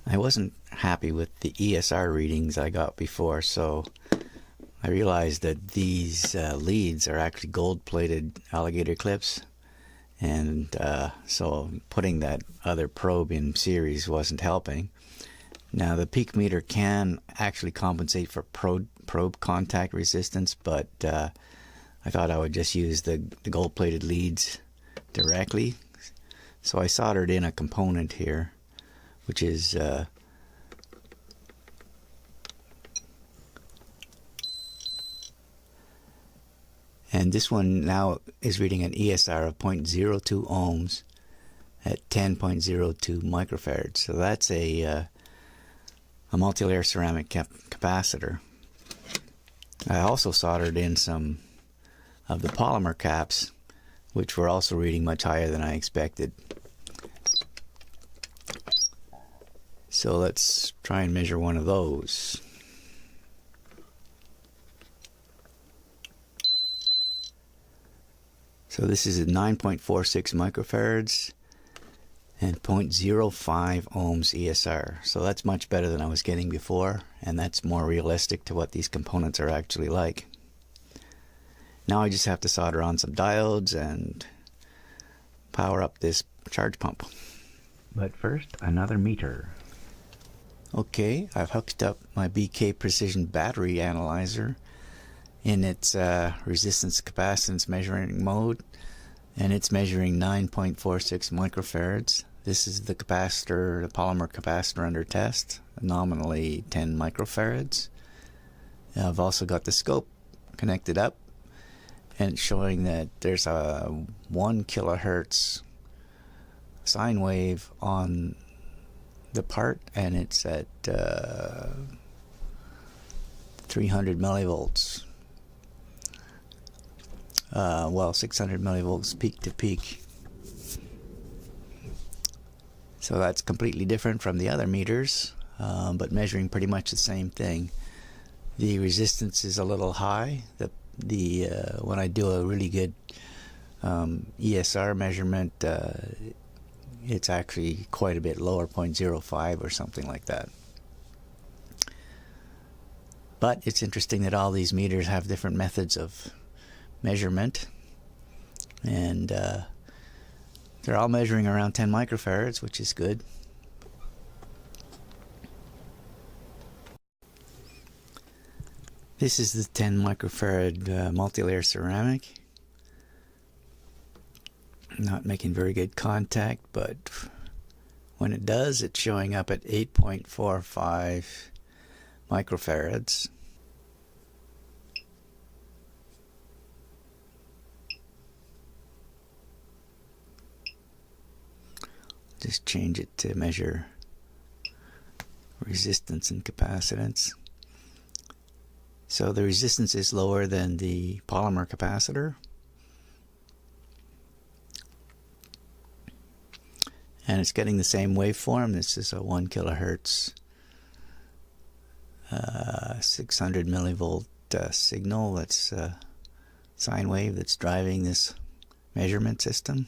I wasn't happy with the ESR readings I got before, so I realized that these leads are actually gold-plated alligator clips, and so putting that other probe in series wasn't helping. Now the peak meter can actually compensate for probe contact resistance, but I thought I would just use the gold-plated leads directly. So I soldered in a component here, which is and this one now is reading an ESR of 0.02 ohms at 10.02 microfarads. So that's a multi-layer ceramic capacitor. I also soldered in some of the polymer caps, which were also reading much higher than I expected. So let's try and measure one of those. So this is at 9.46 microfarads and 0.05 ohms ESR. So that's much better than I was getting before, and that's more realistic to what these components are actually like. Now I just have to solder on some diodes and power up this charge pump. But first, another meter. Okay, I've hooked up my BK Precision battery analyzer in its resistance capacitance measuring mode, and it's measuring 9.46 microfarads. This is the capacitor, the polymer capacitor under test, nominally 10 microfarads. I've also got the scope connected up, and it's showing that there's a 1 kilohertz sine wave on the part, and it's at 300 millivolts. Well, 600 millivolts peak to peak. So that's completely different from the other meters, but measuring pretty much the same thing. The resistance is a little high. When I do a really good ESR measurement, it's actually quite a bit lower, 0.05 or something like that. But it's interesting that all these meters have different methods of measurement, and they're all measuring around 10 microfarads, which is good. This is the 10 microfarad multi-layer ceramic. Not making very good contact, but when it does, it's showing up at 8.45 microfarads. Just change it to measure resistance and capacitance. So the resistance is lower than the polymer capacitor, and it's getting the same waveform. This is a 1 kilohertz 600 millivolt signal. That's a sine wave that's driving this measurement system.